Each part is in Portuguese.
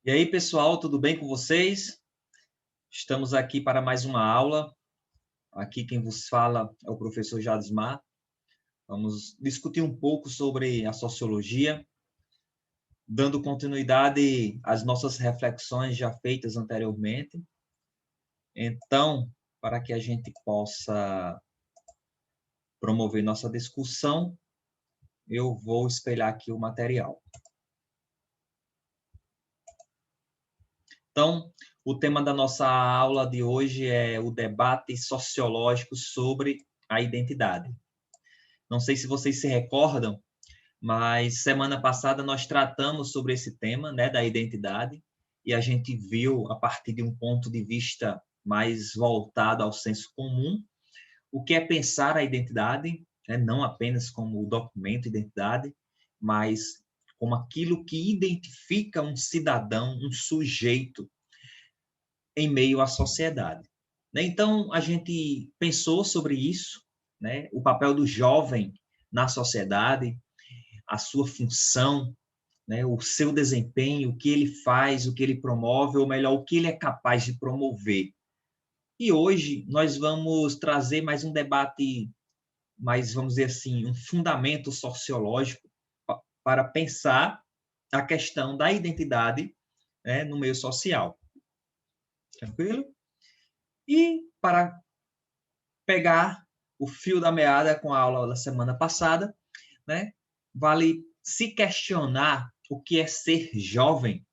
E aí, pessoal, tudo bem com vocês? Estamos aqui para mais uma aula. Aqui quem vos fala é o professor Jadismar. Vamos discutir um pouco sobre a sociologia, dando continuidade às nossas reflexões já feitas anteriormente. Então, para que a gente possa promover nossa discussão, eu vou espelhar aqui o material. Então, o tema da nossa aula de hoje é o debate sociológico sobre a identidade. Não sei se vocês se recordam, mas semana passada nós tratamos sobre esse tema, né, da identidade, e a gente viu, a partir de um ponto de vista mais voltado ao senso comum, o que é pensar a identidade, né, não apenas como o documento de identidade, mas como aquilo que identifica um cidadão, um sujeito, em meio à sociedade. Então, a gente pensou sobre isso, né, o papel do jovem na sociedade, a sua função, né, o seu desempenho, o que ele faz, o que ele promove, ou melhor, o que ele é capaz de promover. E hoje nós vamos trazer mais um debate, mais, vamos dizer assim, um fundamento sociológico para pensar a questão da identidade, né, no meio social. Tranquilo? E para pegar o fio da meada com a aula da semana passada, né, vale se questionar o que é ser jovem.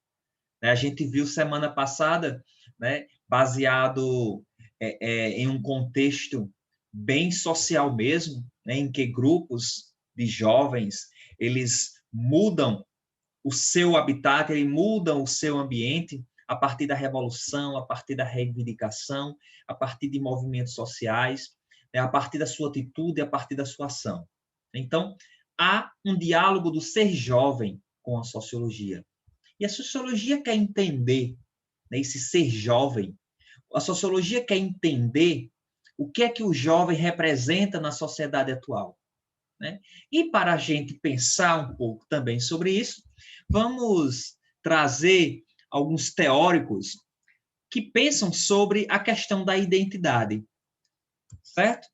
A gente viu semana passada, né, baseado em um contexto bem social mesmo, né, em que grupos de jovens eles mudam o seu habitat, eles mudam o seu ambiente a partir da revolução, a partir da reivindicação, a partir de movimentos sociais, né, a partir da sua atitude, a partir da sua ação. Então, há um diálogo do ser jovem com a sociologia. E a sociologia quer entender, né, esse ser jovem. A sociologia quer entender o que é que o jovem representa na sociedade atual. Né? E para a gente pensar um pouco também sobre isso, vamos trazer alguns teóricos que pensam sobre a questão da identidade, certo?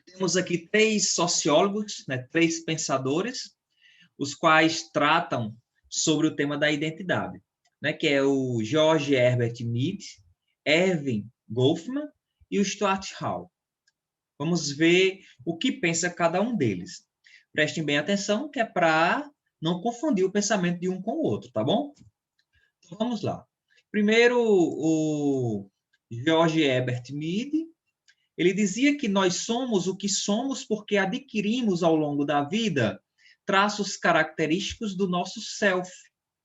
Temos aqui três sociólogos, né, três pensadores, os quais tratam sobre o tema da identidade, né, que é o George Herbert Mead, Erving Goffman e o Stuart Hall. Vamos ver o que pensa cada um deles. Prestem bem atenção, que é para não confundir o pensamento de um com o outro, tá bom? Então, vamos lá. Primeiro, o George Herbert Mead, ele dizia que nós somos o que somos porque adquirimos ao longo da vida traços característicos do nosso self,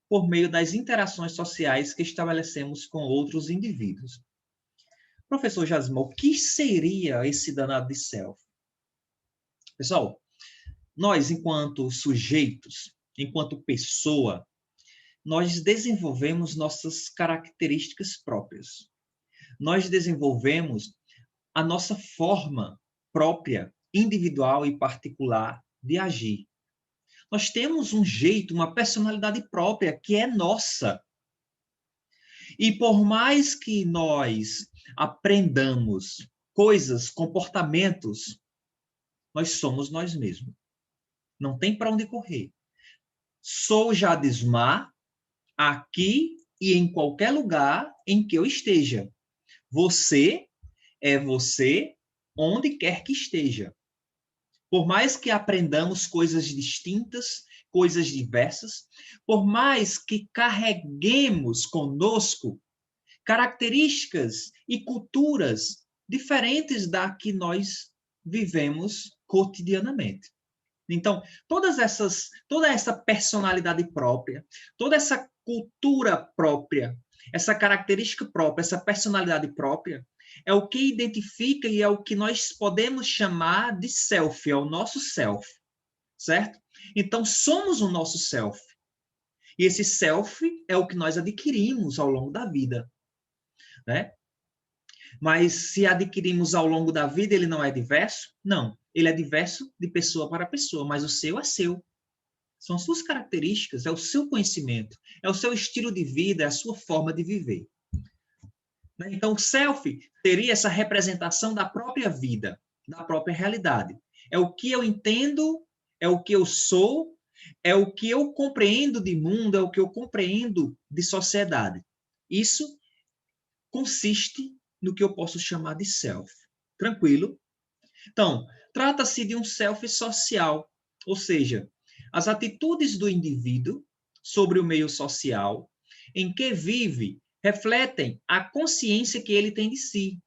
por meio das interações sociais que estabelecemos com outros indivíduos. Professor Jasmine, o que seria esse danado de self? Pessoal, nós, enquanto sujeitos, enquanto pessoa, nós desenvolvemos nossas características próprias. Nós desenvolvemos a nossa forma própria, individual e particular de agir. Nós temos um jeito, uma personalidade própria que é nossa. E por mais que nós aprendamos coisas, comportamentos, nós somos nós mesmos. Não tem para onde correr. Sou Jadismar aqui e em qualquer lugar em que eu esteja. Você é você onde quer que esteja. Por mais que aprendamos coisas distintas, coisas diversas, por mais que carreguemos conosco características e culturas diferentes da que nós vivemos cotidianamente. Então, toda essa personalidade própria, toda essa cultura própria, essa característica própria, essa personalidade própria, é o que identifica e é o que nós podemos chamar de self, é o nosso self, certo? Então, somos o nosso self. E esse self é o que nós adquirimos ao longo da vida, né? Mas se adquirimos ao longo da vida, ele não é diverso? Não. Ele é diverso de pessoa para pessoa, mas o seu é seu. São suas características, é o seu conhecimento, é o seu estilo de vida, é a sua forma de viver. Então, o self teria essa representação da própria vida, da própria realidade. É o que eu entendo, é o que eu sou, é o que eu compreendo de mundo, é o que eu compreendo de sociedade. Isso consiste no que eu posso chamar de self. Tranquilo? Então, trata-se de um self social, ou seja, as atitudes do indivíduo sobre o meio social em que vive refletem a consciência que ele tem de si,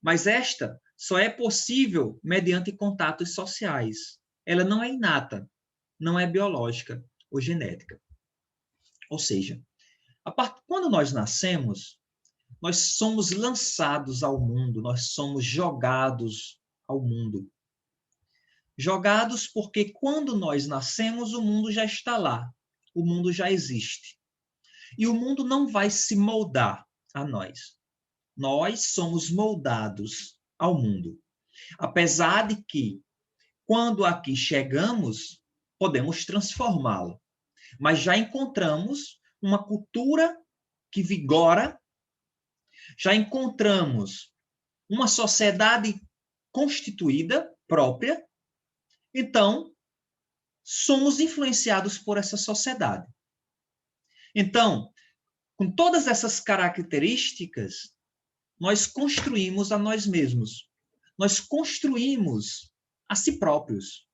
mas esta só é possível mediante contatos sociais. Ela não é inata, não é biológica ou genética. Ou seja, quando nós nascemos, nós somos lançados ao mundo, nós somos jogados ao mundo. Jogados porque quando nós nascemos, o mundo já está lá, o mundo já existe. E o mundo não vai se moldar a nós. Nós somos moldados ao mundo. Apesar de que, quando aqui chegamos, podemos transformá-lo. Mas já encontramos uma cultura que vigora, já encontramos uma sociedade constituída, própria. Então, somos influenciados por essa sociedade. Então, com todas essas características, nós construímos a nós mesmos. Nós construímos a si próprios.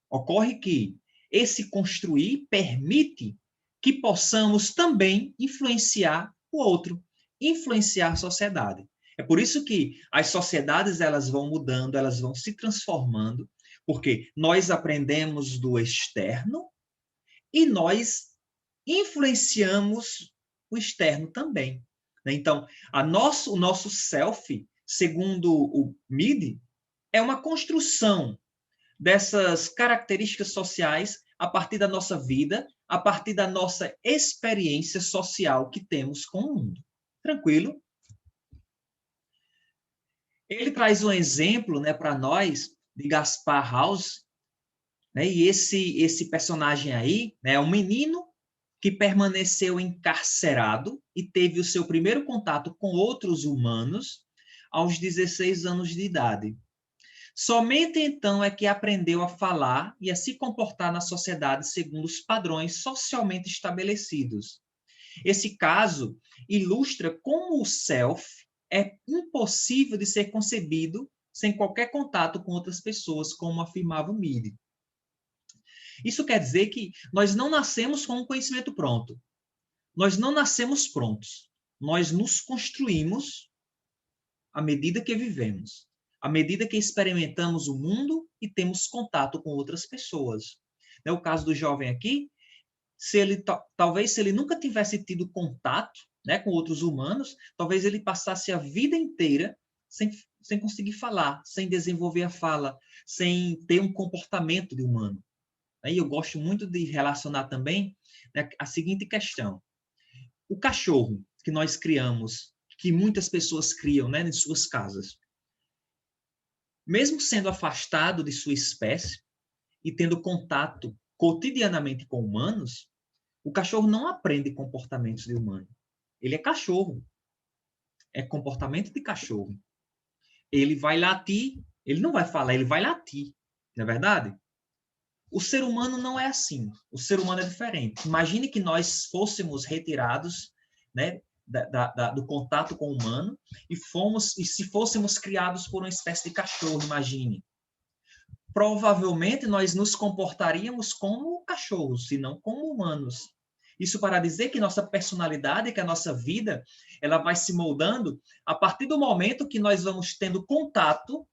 Ocorre que esse construir permite que possamos também influenciar o outro, influenciar a sociedade. É por isso que as sociedades elas vão mudando, elas vão se transformando, porque nós aprendemos do externo e nós influenciamos o externo também. Então, o nosso self, segundo o Mead, é uma construção dessas características sociais a partir da nossa vida, a partir da nossa experiência social que temos com o mundo. Tranquilo? Ele traz um exemplo, né, para nós de Gaspar House, né, e esse personagem aí, né, é um menino que permaneceu encarcerado e teve o seu primeiro contato com outros humanos aos 16 anos de idade. Somente então é que aprendeu a falar e a se comportar na sociedade segundo os padrões socialmente estabelecidos. Esse caso ilustra como o self é impossível de ser concebido sem qualquer contato com outras pessoas, como afirmava o Mead. Isso quer dizer que nós não nascemos com um conhecimento pronto. Nós não nascemos prontos. Nós nos construímos à medida que vivemos, à medida que experimentamos o mundo e temos contato com outras pessoas. É o caso do jovem aqui, talvez se ele nunca tivesse tido contato, né, com outros humanos, talvez ele passasse a vida inteira sem conseguir falar, sem desenvolver a fala, sem ter um comportamento de humano. Aí eu gosto muito de relacionar também, né, a seguinte questão. O cachorro que nós criamos, que muitas pessoas criam, né, em suas casas, mesmo sendo afastado de sua espécie e tendo contato cotidianamente com humanos, o cachorro não aprende comportamentos de humano. Ele é cachorro. É comportamento de cachorro. Ele vai latir, ele não vai falar, ele vai latir. Não é verdade? O ser humano não é assim. O ser humano é diferente. Imagine que nós fôssemos retirados, né, do contato com o humano e se fôssemos criados por uma espécie de cachorro, imagine. Provavelmente nós nos comportaríamos como cachorros, e não como humanos. Isso para dizer que nossa personalidade, que a nossa vida, ela vai se moldando a partir do momento que nós vamos tendo contato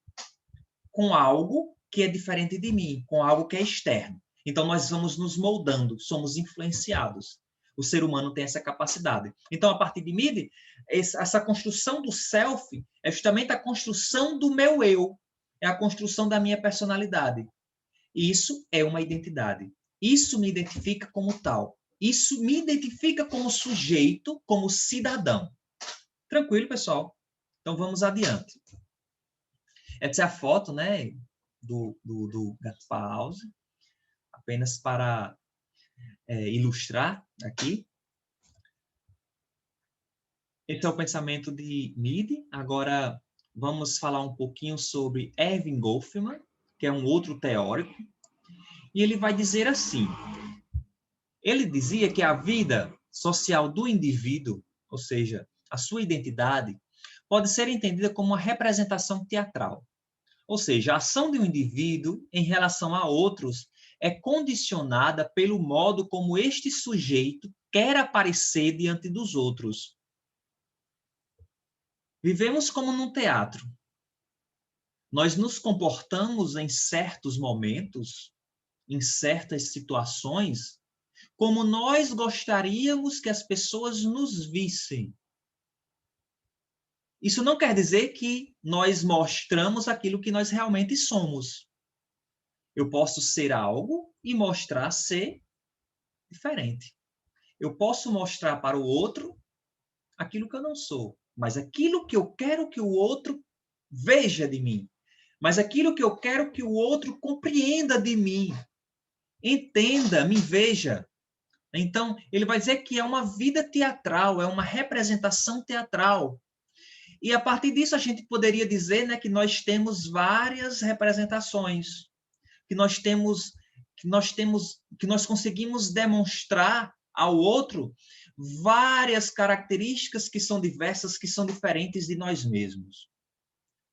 com algo que é diferente de mim, com algo que é externo. Então, nós vamos nos moldando, somos influenciados. O ser humano tem essa capacidade. Então, a partir de Mead, essa construção do self é justamente a construção do meu eu, é a construção da minha personalidade. Isso é uma identidade. Isso me identifica como tal. Isso me identifica como sujeito, como cidadão. Tranquilo, pessoal? Então, vamos adiante. Essa é a foto, né, do Gaspar House. apenas para ilustrar aqui. Esse é o pensamento de Mead. Agora, vamos falar um pouquinho sobre Erving Goffman, que é um outro teórico. E ele vai dizer assim, ele dizia que a vida social do indivíduo, ou seja, a sua identidade, pode ser entendida como uma representação teatral. Ou seja, a ação de um indivíduo em relação a outros é condicionada pelo modo como este sujeito quer aparecer diante dos outros. Vivemos como num teatro. Nós nos comportamos em certos momentos, em certas situações, como nós gostaríamos que as pessoas nos vissem. Isso não quer dizer que nós mostramos aquilo que nós realmente somos. Eu posso ser algo e mostrar ser diferente. Eu posso mostrar para o outro aquilo que eu não sou, mas aquilo que eu quero que o outro veja de mim, mas aquilo que eu quero que o outro compreenda de mim, entenda, me veja. Então, ele vai dizer que é uma vida teatral, é uma representação teatral. E a partir disso a gente poderia dizer, né, que nós temos várias representações, que nós conseguimos demonstrar ao outro várias características que são diversas, que são diferentes de nós mesmos,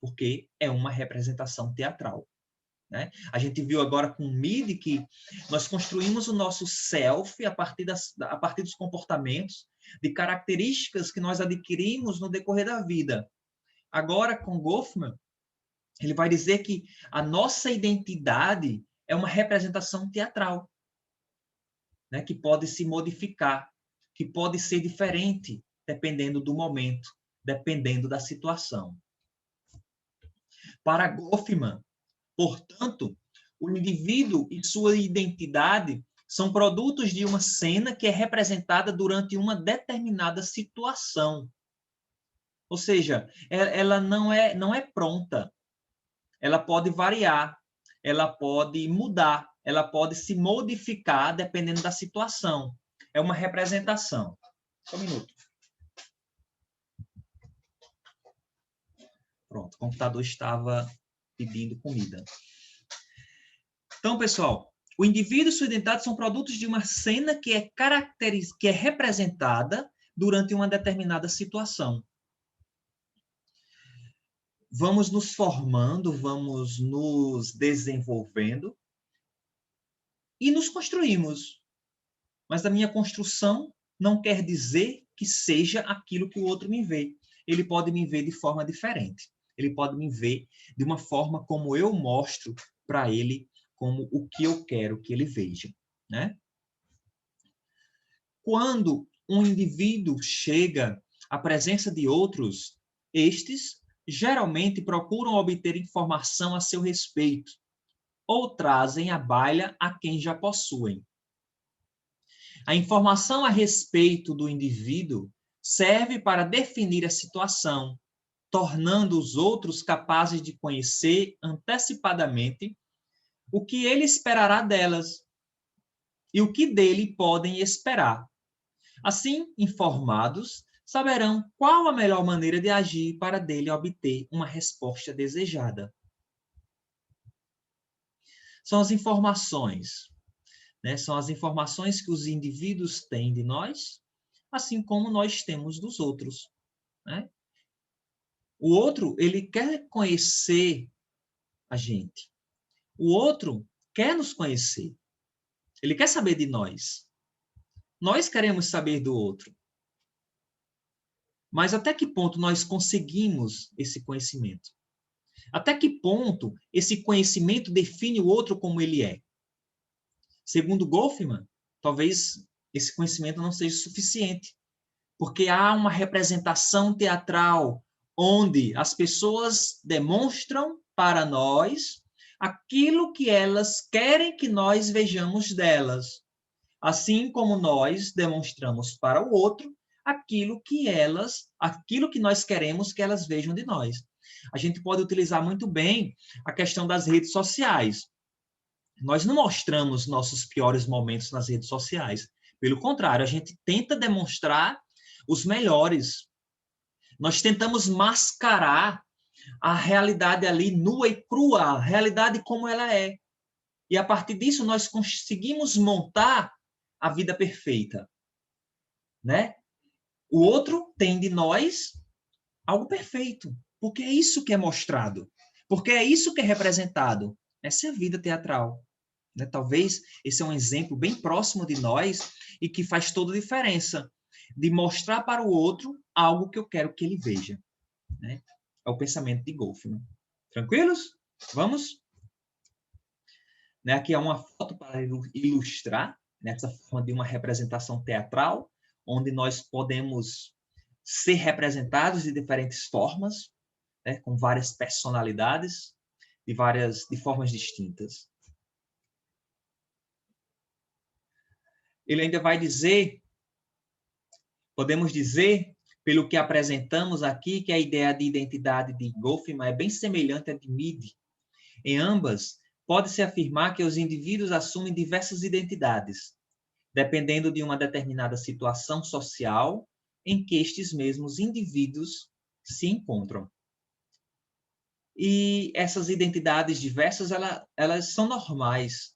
porque é uma representação teatral. Né? A gente viu agora com o Mead que nós construímos o nosso self a partir dos comportamentos, de características que nós adquirimos no decorrer da vida. Agora, com Goffman, ele vai dizer que a nossa identidade é uma representação teatral, né? Que pode se modificar, que pode ser diferente, dependendo do momento, dependendo da situação. Para Goffman, portanto, o indivíduo e sua identidade são produtos de uma cena que é representada durante uma determinada situação. Ou seja, ela não é pronta. Ela pode variar, ela pode mudar, ela pode se modificar dependendo da situação. É uma representação. Só um minuto. Pronto, o computador estava pedindo comida. Então, pessoal, o indivíduo e sua identidade são produtos de uma cena que é representada durante uma determinada situação. Vamos nos formando, vamos nos desenvolvendo e nos construímos. Mas a minha construção não quer dizer que seja aquilo que o outro me vê. Ele pode me ver de forma diferente. Ele pode me ver de uma forma como eu mostro para ele como o que eu quero que ele veja, né? Quando um indivíduo chega à presença de outros, estes geralmente procuram obter informação a seu respeito ou trazem à baila a quem já possuem. A informação a respeito do indivíduo serve para definir a situação, tornando os outros capazes de conhecer antecipadamente o que ele esperará delas e o que dele podem esperar. Assim, informados, saberão qual a melhor maneira de agir para dele obter uma resposta desejada. São as informações, né? São as informações que os indivíduos têm de nós, assim como nós temos dos outros, né? O outro, ele quer conhecer a gente. O outro quer nos conhecer. Ele quer saber de nós. Nós queremos saber do outro. Mas até que ponto nós conseguimos esse conhecimento? Até que ponto esse conhecimento define o outro como ele é? Segundo Goffman, talvez esse conhecimento não seja suficiente, porque há uma representação teatral onde as pessoas demonstram para nós aquilo que elas querem que nós vejamos delas, assim como nós demonstramos para o outro aquilo que nós queremos que elas vejam de nós. A gente pode utilizar muito bem a questão das redes sociais. Nós não mostramos nossos piores momentos nas redes sociais. Pelo contrário, a gente tenta demonstrar os melhores. Nós tentamos mascarar a realidade ali nua e crua, a realidade como ela é. E a partir disso nós conseguimos montar a vida perfeita, né? O outro tem de nós algo perfeito, porque é isso que é mostrado, porque é isso que é representado. Essa é a vida teatral, né? Talvez esse é um exemplo bem próximo de nós e que faz toda a diferença de mostrar para o outro algo que eu quero que ele veja, né? É o pensamento de Goffman. Tranquilos? Vamos? Né? Aqui é uma foto para ilustrar nessa forma de uma representação teatral, onde nós podemos ser representados de diferentes formas, né? Com várias personalidades, de formas distintas. Ele ainda vai dizer, podemos dizer, pelo que apresentamos aqui, que a ideia de identidade de Goffman é bem semelhante à de Mead. Em ambas, pode-se afirmar que os indivíduos assumem diversas identidades, dependendo de uma determinada situação social em que estes mesmos indivíduos se encontram. E essas identidades diversas, elas são normais,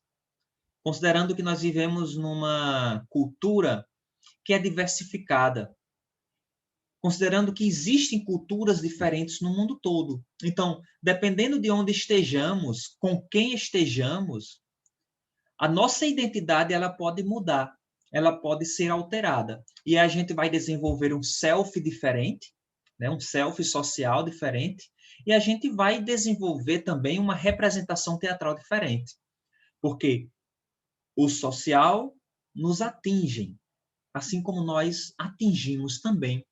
considerando que nós vivemos numa cultura que é diversificada, considerando que existem culturas diferentes no mundo todo. Então, dependendo de onde estejamos, com quem estejamos, a nossa identidade ela pode mudar, ela pode ser alterada. E a gente vai desenvolver um self diferente, né? Um self social diferente, e a gente vai desenvolver também uma representação teatral diferente. Porque o social nos atinge, assim como nós atingimos também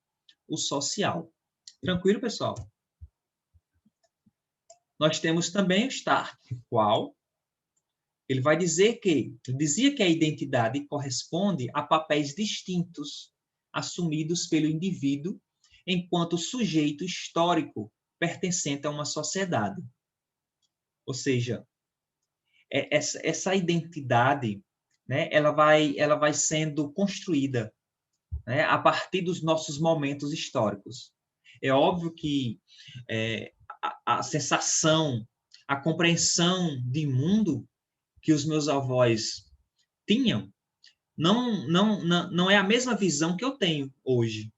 o social. Tranquilo, pessoal? Nós temos também o Stark, qual ele vai dizer que, ele dizia que a identidade corresponde a papéis distintos assumidos pelo indivíduo enquanto sujeito histórico pertencente a uma sociedade. Ou seja, essa identidade, né, ela vai sendo construída, né, a partir dos nossos momentos históricos. É óbvio que a sensação, a compreensão de mundo que os meus avós tinham não é a mesma visão que eu tenho hoje.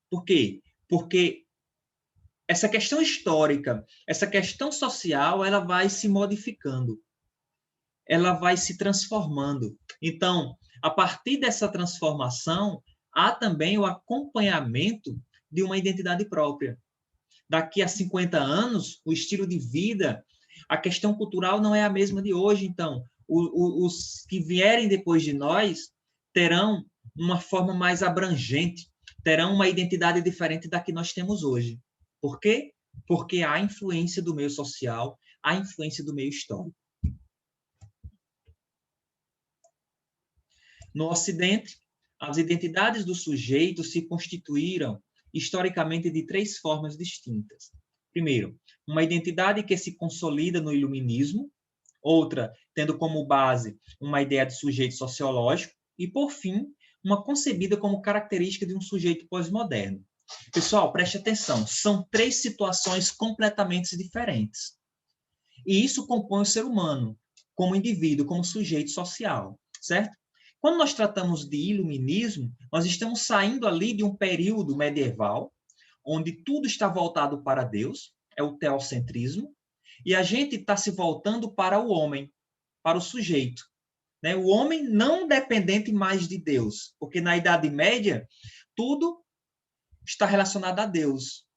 Por quê? Porque essa questão histórica, essa questão social, ela vai se modificando, ela vai se transformando. Então, a partir dessa transformação, há também o acompanhamento de uma identidade própria. Daqui a 50 anos, o estilo de vida, a questão cultural não é a mesma de hoje. Então, os que vierem depois de nós terão uma forma mais abrangente, terão uma identidade diferente da que nós temos hoje. Por quê? Porque há influência do meio social, há influência do meio histórico. No Ocidente, as identidades do sujeito se constituíram historicamente de três formas distintas. Primeiro, uma identidade que se consolida no iluminismo, outra tendo como base uma ideia de sujeito sociológico e, por fim, uma concebida como característica de um sujeito pós-moderno. Pessoal, preste atenção, são três situações completamente diferentes. E isso compõe o ser humano como indivíduo, como sujeito social, certo? Quando nós tratamos de iluminismo, nós estamos saindo ali de um período medieval, onde tudo está voltado para Deus, é o teocentrismo, e a gente está se voltando para o homem, para o sujeito. Né? O homem não dependente mais de Deus, porque na Idade Média, tudo está relacionado a Deus.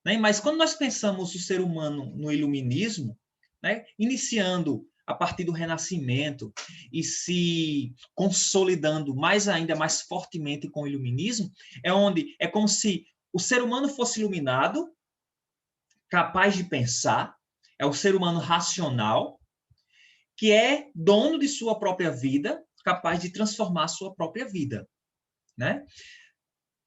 Né? Mas quando nós pensamos o ser humano no iluminismo, né? Iniciando a partir do Renascimento e se consolidando ainda mais fortemente com o iluminismo, é como se o ser humano fosse iluminado, capaz de pensar, é o ser humano racional, que é dono de sua própria vida, capaz de transformar a sua própria vida, né?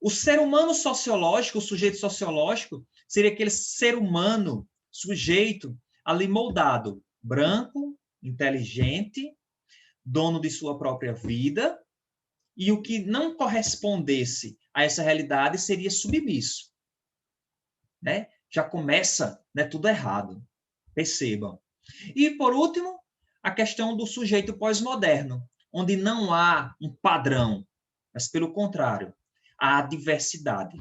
O ser humano sociológico, o sujeito sociológico, seria aquele ser humano, sujeito, ali moldado, branco, inteligente, dono de sua própria vida, e o que não correspondesse a essa realidade seria submisso, né? Já começa, né, tudo errado. Percebam. E, por último, a questão do sujeito pós-moderno, onde não há um padrão, mas, pelo contrário, há a diversidade,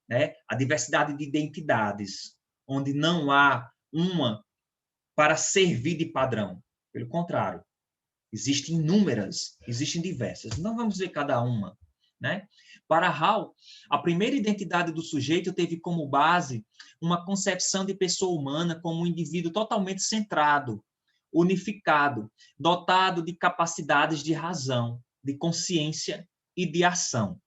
né? A diversidade de identidades, onde não há uma para servir de padrão. Pelo contrário, existem inúmeras, existem diversas. Não vamos ver cada uma, né? Para Hall, a primeira identidade do sujeito teve como base uma concepção de pessoa humana como um indivíduo totalmente centrado, unificado, dotado de capacidades de razão, de consciência e de ação.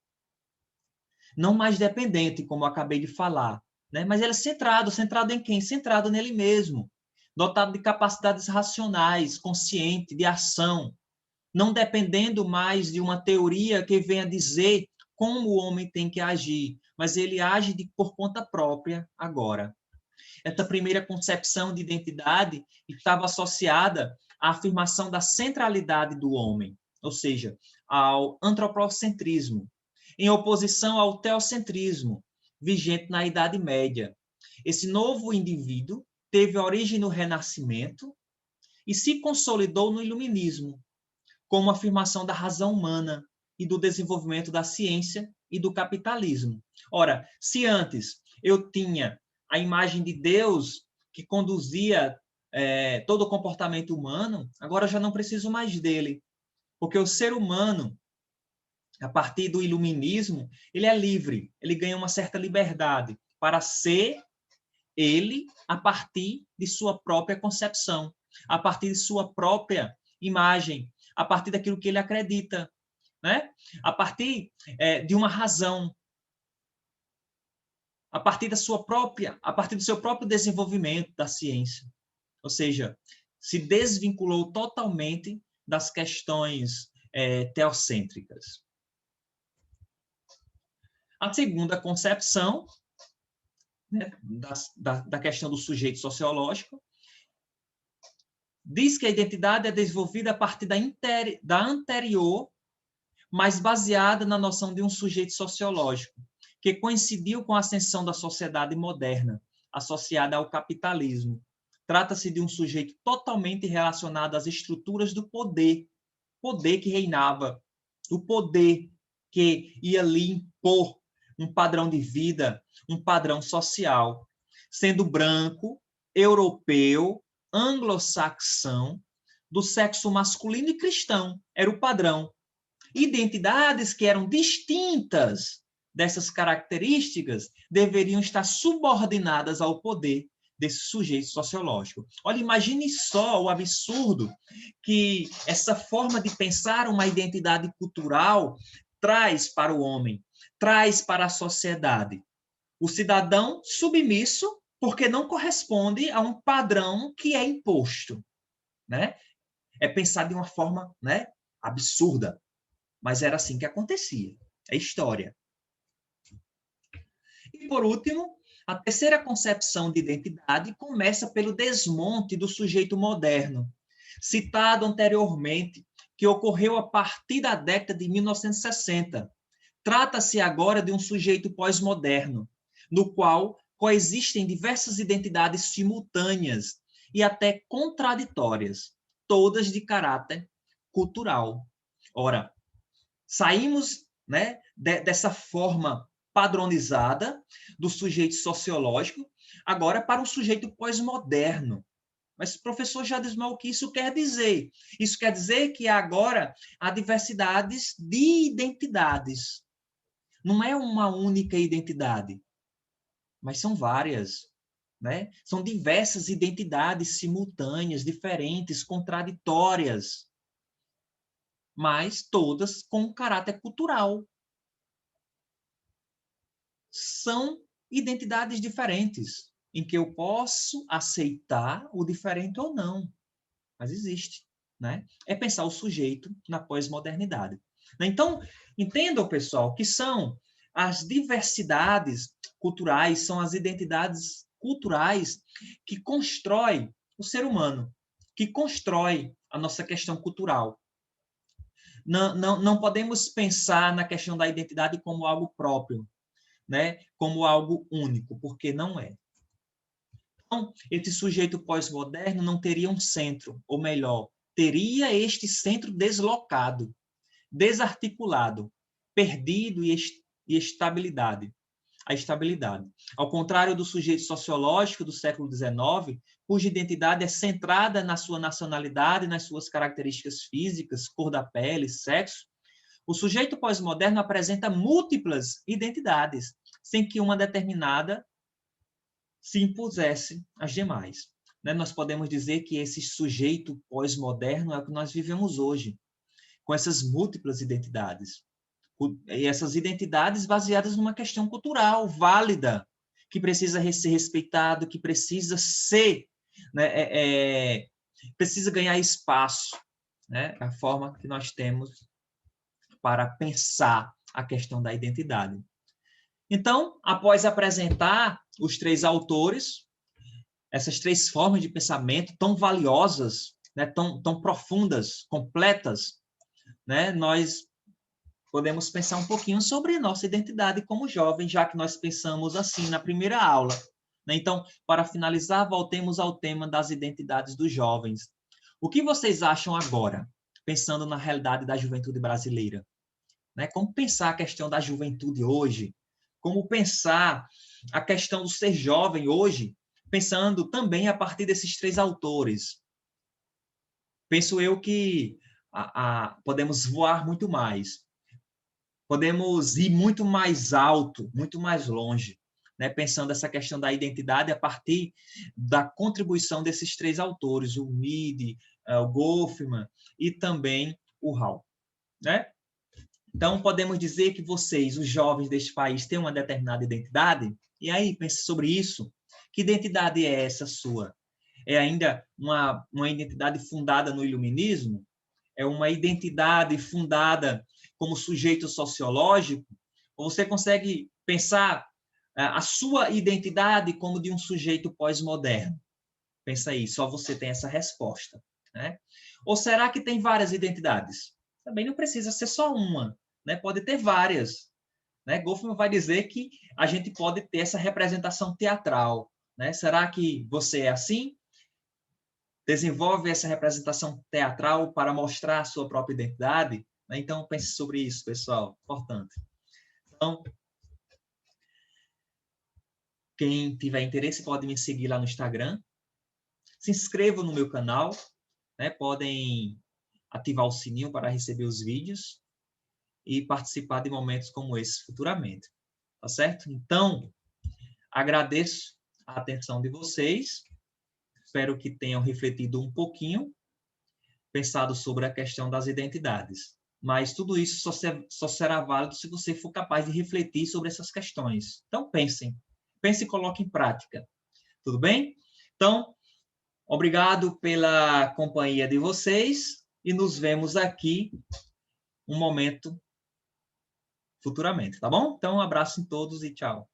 Não mais dependente, como eu acabei de falar, né? Mas ele é centrado. Centrado em quem? Centrado nele mesmo. Dotado de capacidades racionais, consciente, de ação, não dependendo mais de uma teoria que venha dizer como o homem tem que agir, mas ele age por conta própria agora. Essa primeira concepção de identidade estava associada à afirmação da centralidade do homem, ou seja, ao antropocentrismo, em oposição ao teocentrismo, vigente na Idade Média. Esse novo indivíduo teve origem no Renascimento e se consolidou no Iluminismo, como afirmação da razão humana e do desenvolvimento da ciência e do capitalismo. Ora, se antes eu tinha a imagem de Deus que conduzia todo o comportamento humano, agora eu já não preciso mais dele, porque o ser humano, a partir do iluminismo, ele é livre, ele ganha uma certa liberdade para ser ele a partir de sua própria concepção, a partir de sua própria imagem, a partir daquilo que ele acredita, né? A partir de uma razão, a partir a partir do seu próprio desenvolvimento da ciência. Ou seja, se desvinculou totalmente das questões teocêntricas. A segunda concepção, né, da questão do sujeito sociológico, diz que a identidade é desenvolvida a partir da anterior, mas baseada na noção de um sujeito sociológico, que coincidiu com a ascensão da sociedade moderna, associada ao capitalismo. Trata-se de um sujeito totalmente relacionado às estruturas do poder que reinava, o poder que ia lhe impor um padrão de vida, um padrão social, sendo branco, europeu, anglo-saxão, do sexo masculino e cristão, era o padrão. Identidades que eram distintas dessas características deveriam estar subordinadas ao poder desse sujeito sociológico. Olha, imagine só o absurdo que essa forma de pensar uma identidade cultural traz para o homem, traz para a sociedade. O cidadão submisso porque não corresponde a um padrão que é imposto, né? É pensar de uma forma, né, absurda, mas era assim que acontecia. É história. E, por último, a terceira concepção de identidade começa pelo desmonte do sujeito moderno, citado anteriormente, que ocorreu a partir da década de 1960. Trata-se agora de um sujeito pós-moderno, no qual coexistem diversas identidades simultâneas e até contraditórias, todas de caráter cultural. Ora, saímos, né, dessa forma padronizada do sujeito sociológico, agora para um sujeito pós-moderno. Mas, professor Jadismar, o que isso quer dizer? Isso quer dizer que agora há diversidades de identidades. Não é uma única identidade, mas são várias, né? São diversas identidades simultâneas, diferentes, contraditórias, mas todas com caráter cultural. São identidades diferentes, em que eu posso aceitar o diferente ou não, mas existe, né? É pensar o sujeito na pós-modernidade. Então, entendam, pessoal, que são as diversidades culturais, são as identidades culturais que constroem o ser humano, que constroem a nossa questão cultural. Não podemos pensar na questão da identidade como algo próprio, né? Como algo único, porque não é. Então, esse sujeito pós-moderno não teria um centro, ou melhor, teria este centro deslocado, desarticulado, perdido e a estabilidade. Ao contrário do sujeito sociológico do século XIX, cuja identidade é centrada na sua nacionalidade, nas suas características físicas, cor da pele, sexo, o sujeito pós-moderno apresenta múltiplas identidades, sem que uma determinada se impusesse às demais. Nós podemos dizer que esse sujeito pós-moderno é o que nós vivemos hoje, com essas múltiplas identidades. E essas identidades baseadas numa questão cultural válida, que precisa ser respeitado, que precisa ser, né, precisa ganhar espaço, né, a forma que nós temos para pensar a questão da identidade. Então, após apresentar os três autores, essas três formas de pensamento tão valiosas, né, tão profundas, completas, né, nós podemos pensar um pouquinho sobre nossa identidade como jovem, já que nós pensamos assim na primeira aula. Então, para finalizar, voltemos ao tema das identidades dos jovens. O que vocês acham agora, pensando na realidade da juventude brasileira? Como pensar a questão da juventude hoje? Como pensar a questão do ser jovem hoje, pensando também a partir desses três autores? Penso eu que podemos voar muito mais. Podemos ir muito mais alto, muito mais longe, né? Pensando essa questão da identidade a partir da contribuição desses três autores, o Mead, o Goffman e também o Hall, né? Então, podemos dizer que vocês, os jovens deste país, têm uma determinada identidade? E aí, pense sobre isso. Que identidade é essa sua? É ainda uma identidade fundada no iluminismo? É uma identidade fundada como sujeito sociológico? Ou você consegue pensar a sua identidade como de um sujeito pós-moderno? Pensa aí, só você tem essa resposta, né? Ou será que tem várias identidades? Também não precisa ser só uma, né? Pode ter várias, né? Goffman vai dizer que a gente pode ter essa representação teatral, né? Será que você é assim? Desenvolve essa representação teatral para mostrar a sua própria identidade? Então, pense sobre isso, pessoal. Importante. Então, quem tiver interesse pode me seguir lá no Instagram. Se inscrevam no meu canal, né? Podem ativar o sininho para receber os vídeos e participar de momentos como esse futuramente. Tá certo? Então, agradeço a atenção de vocês. Espero que tenham refletido um pouquinho, pensado sobre a questão das identidades. Mas tudo isso só será válido se você for capaz de refletir sobre essas questões. Então, pensem. Pense e coloque em prática. Tudo bem? Então, obrigado pela companhia de vocês e nos vemos aqui um momento futuramente, tá bom? Então, um abraço em todos e tchau.